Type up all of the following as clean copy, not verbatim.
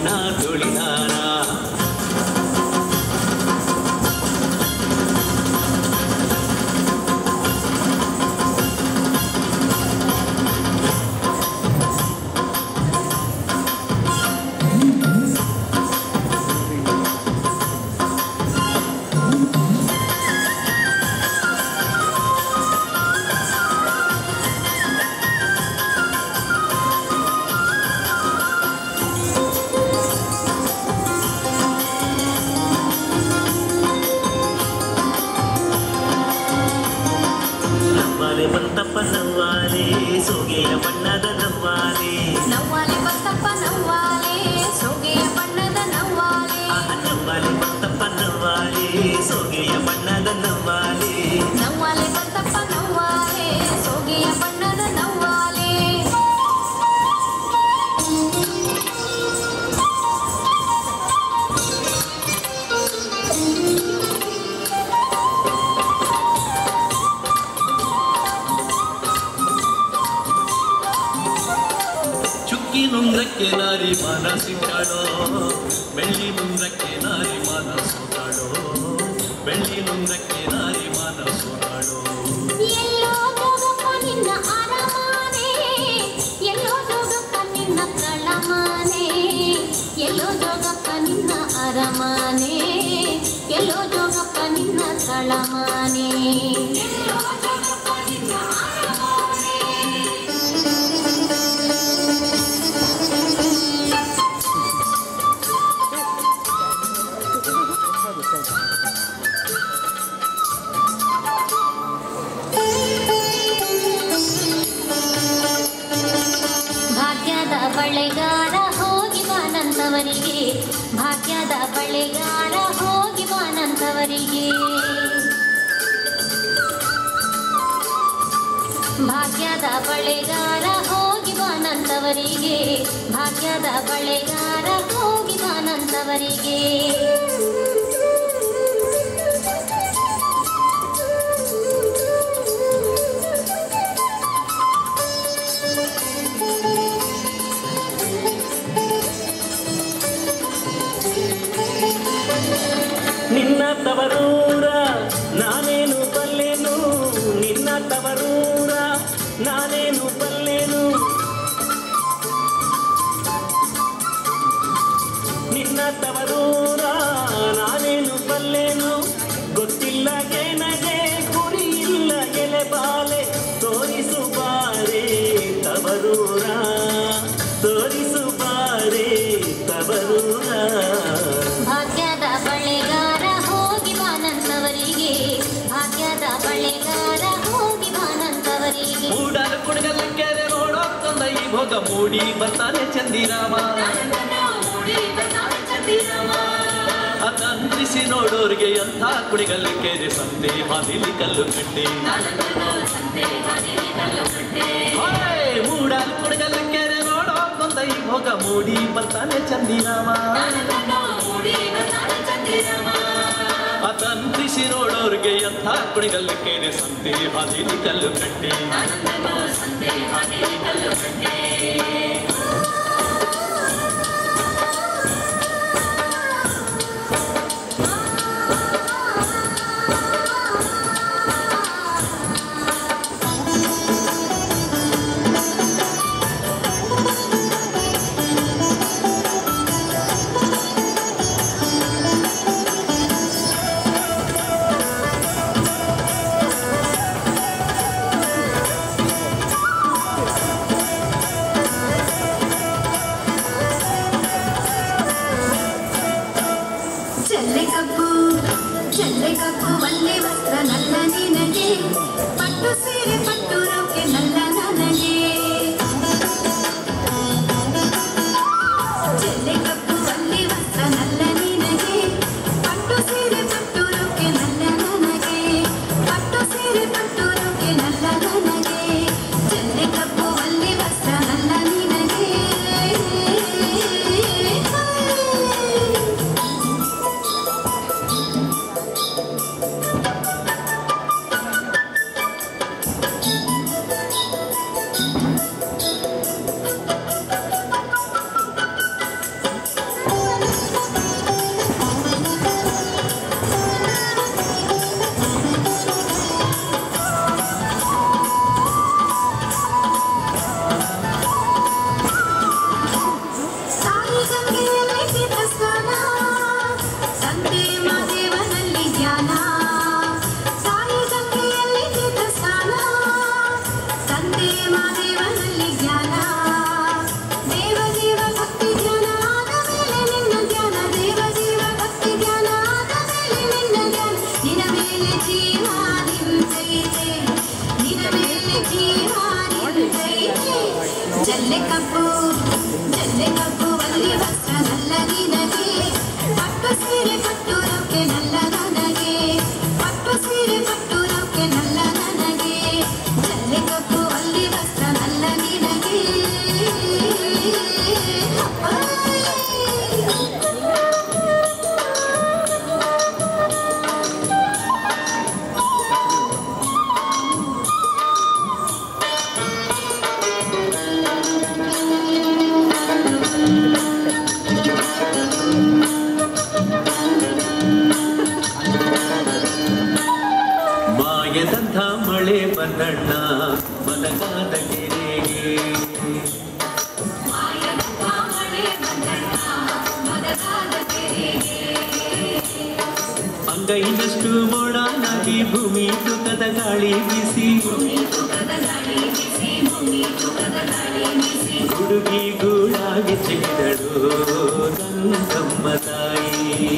ಬಣ್ಣ ತುಳಿದಾರ ಬಂತಪ್ಪ ನವ್ವಾಲೆ ಸೋಗೆಯ ಬಣ್ಣದ ನವ್ವಾಲೆ ನವ್ವಾಲೆ ಬಂತಪ್ಪ ನವ್ವಾಲೆ ಸೋಗೆಯ ಬಣ್ಣದ ನವ್ವಾಲೆ ನವ್ವಾಲೆ ಬಂತಪ್ಪ ನವ್ವಾಲೆ ಸೋಗೆಯ ಬಣ್ಣದ ನವ್ವಾಲೆ ನವ್ವಾಲೆ ಬಂತಪ್ಪ ನವ್ವಾಲೆ ಸೋಗೆಯ ಬಣ್ಣದ ನವ್ವಾಲೆ ಮುಂದಕ್ಕೆ ನಾರಿ ಮನಸ್ಸಿಟ್ಟಳೋ ಬೆಳ್ಳಿ ಮುಂದಕ್ಕೆ ನಾರಿ ಮನಸ್ಸುತ್ತಾಳೋ ಬೆಳ್ಳಿ ಮುಂದಕ್ಕೆ ನಾರಿ ಮನಸ್ಸುತ್ತಾಳೋ ಎಲ್ಲೋ ಜೋಗಪ್ಪ ನಿನ್ನ ಅರಮಾನೆ ಎಲ್ಲೋ ಜೋಗಪ್ಪ ನಿನ್ನ ಕಳಮಾನೆ ಎಲ್ಲೋ ಜೋಗಪ್ಪ ನಿನ್ನ ಅರಮಾನೆ ಎಲ್ಲೋ ಜೋಗಪ್ಪ ನಿನ್ನ ಕಳಮಾನೆ ಭಾಗ್ಯದ ಬಳೆಗಾರ ಹೋಗಿ ಬಾನಂತವರಿಗೆ ಭಾಗ್ಯದ ಬಳೆಗಾರ ಹೋಗಿ ಬಾನಂತವರಿಗೆ ಭಾಗ್ಯದ ಬಳೆಗಾರ ಹೋಗಿ ಬಾನಂತವರಿಗೆ ಭಾಗ್ಯದ ಬಳೆಗಾರ ಹೋಗಿ ಬಾನಂತವರಿಗೆ ನಿನ್ನ ತವರೂರ ನಾನೇನು ಬಲ್ಲೆನು ನಿನ್ನ ತವರೂರ ನಾನೇನು ಬಲ್ಲೆನು ನಿನ್ನ ತವರೂರ ನಾನೇನು ಬಲ್ಲೆನು ಗೊತ್ತಿಲ್ಲ ಏನಗೆ ಗುರಿ ಇಲ್ಲ ಎಲೆ ಬಾಲೆ ತೋರಿಸು ಬಾರೆ ತವರೂರ ತೋರಿಸು ಬಾರೆ ತವರೂರ ಭಾಗ್ಯದ ಬಳೆಗಾರ ಹೋಗಿ ಬಾನಂತವರಿಗೆ ಭಾಗ್ಯದ ಬಳೆಗಾರ ಹೋಗಿ ಬಾನಂತವರಿಗೆ ಮೂಡಲು ಕುಡಗಲ ಕೆರೆ ನೋಡೋ ತಂದ ಈ ಭೋಗ ಮೂಡಿ ಬರ್ತಾನೆ ಚಂದಿರಾಮ ಅತಂತ್ರಿಸಿ ನೋಡೋರಿಗೆ ಎಂಥ ಕುಡಿಗಲ್ಲು ಕೆರೆ ಸಂತೆ ಹಾದಿಲಿ ಕಲ್ಲು ಕಟ್ಟಿ ಮೂಡಲು ಕುಡಗಲ ಕೆರೆ ನೋಡೋ ತಂದ ಈ ಭೋಗ ಮೂಡಿ ಬರ್ತಾನೆ ಚಂದಿರಾಮ ಅತಂತ್ರಿಸಿ ನೋಡೋರಿಗೆ ಎಂಥ ಕುಡಿಗಲ್ಲು ಕೆರೆ ಸಂತೆ ಹಾದಿಲಿ ಕಲ್ಲು ಕಟ್ಟಿ ಚೆಲ್ಲೆ ಕಪ್ಪು ಒಳ್ಳೆ ವಸ್ತ್ರ ನಲ್ಲ ನಿನಗೆ ಪಟ್ಟು ಸೀರೆ ಪಟ್ಟು ರೊಕ್ಕೆ ನಲ್ಲ ನನಗೆ ಚೆಲ್ಲೆ ಕಪ್ಪು ಒಳ್ಳೆ ವಸ್ತ್ರ ನಲ್ಲ ನಿನಗೆ ಪಟ್ಟು ಸೀರೆ ಪಟ್ಟು ರೊಕ್ಕೆ ನಲ್ಲ ನನಗೆ ಪಟ್ಟು ಸೀರೆ ಪಟ್ಟು ರೊಕ್ಕೆ ನಲ್ಲ ನನಗೆ ಚೆಲ್ಲೆ ಕಪ್ಪು ಒಳ್ಳೆ ವಸ್ತ್ರ ನಲ್ಲ ನಿನಗೆ ಜಲ್ಲೆ ಕಬ್ಬುವಲ್ಲಿ ವಸ್ತ್ರ ನಲ್ಲ ನಿನಗೆ ಪಟ್ಟು ಸೀರೆ ಪಟ್ಟುರೋಕೆ ನಲ್ಲ ನನಗೆ ಪಟ್ಟು ಸೀರೆ ಪಟ್ಟುರೋಕೆ ನಲ್ಲ ನನಗೆ ಜಲ್ಲೆ ಕಬ್ಬುವಲ್ಲಿ ವಸ್ತ್ರ ನಲ್ಲ ನಿನಗೆ ಮಾಯದಂಥ ಮಳೆ ಬಂದಣ್ಣ ಮಲಗಾದ ಕೆರೆಗೆ ಅಂಗೈನಷ್ಟು ಮೋಡನಾಗಿ ಭೂಮಿ ತೂಕದ ಗಾಳಿ ಬಿಸಿ ಹುಡುಗಿ ಗೂಡಾಗಿ ಚಿಗಿದಳು ಗಂಗಮ್ಮ ತಾಯಿ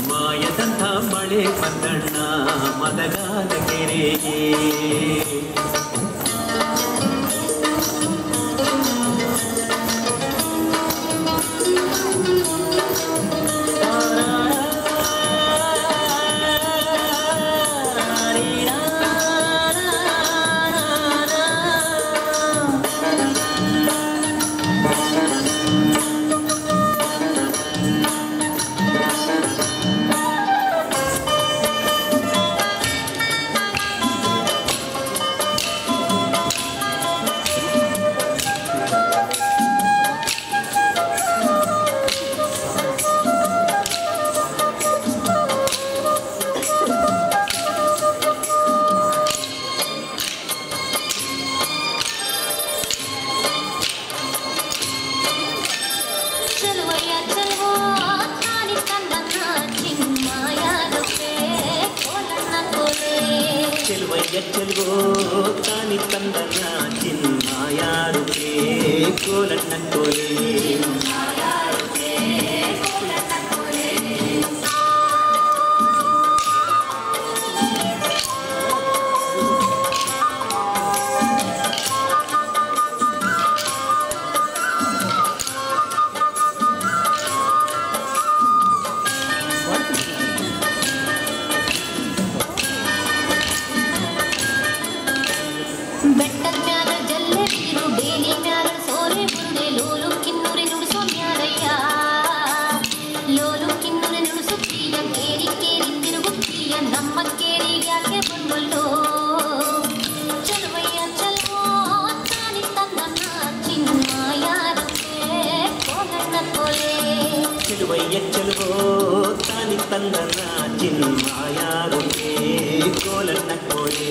ಮಾಯದಂಥ ಮಳೆ ಬಂದಣ್ಣ ಮದಗಾದ ಕೆರೆಗೆ ಚೆಲುವಯ್ಯ ಚೆಲುವೋ ತಾನಿ ತಂದನ ಚಿನ್ಮಾಯಾರುಕೆ ಕೋಲಣ್ಣ ಕೋಲೆ ಬೆಟ್ಟದ ಮ್ಯಾಲ ಜಲ್ಲೆ ನೀರು ಬೇಲಿ ಮ್ಯಾಲ ಸೋರೆ ಬುರುಡೆ ಲೋಲು ಕಿನ್ನೂರಿ ನುಡಿಸೋ ಮ್ಯಾರಯ್ಯ ಲೋಲು ಕಿನ್ನೂರಿ ನುಡಿಸುತ್ತೀಯ ಕೇರಿ ಕೇರಿ ತಿರುಗುತ್ತೀಯ ನಮ್ಮ ಕೇರಿಗ್ಯಾಕೆ ಬಂದಲ್ಲೋ ಚಲುವಯ್ಯ ಚಲೋ ತಾನಿ ತಂದನ ಚಿನ್ಮಾಯಾರುಕೆ ಕೋಲಣ್ಣ ಕೋಲೆ ಚೆಲುವಯ್ಯ ಚೆಲುವೋ ತಾನಿ ತಂದನ ಚಿನ್ಮಾಯಾರುಕೆ ಕೋಲಣ್ಣ ಕೋಲೆ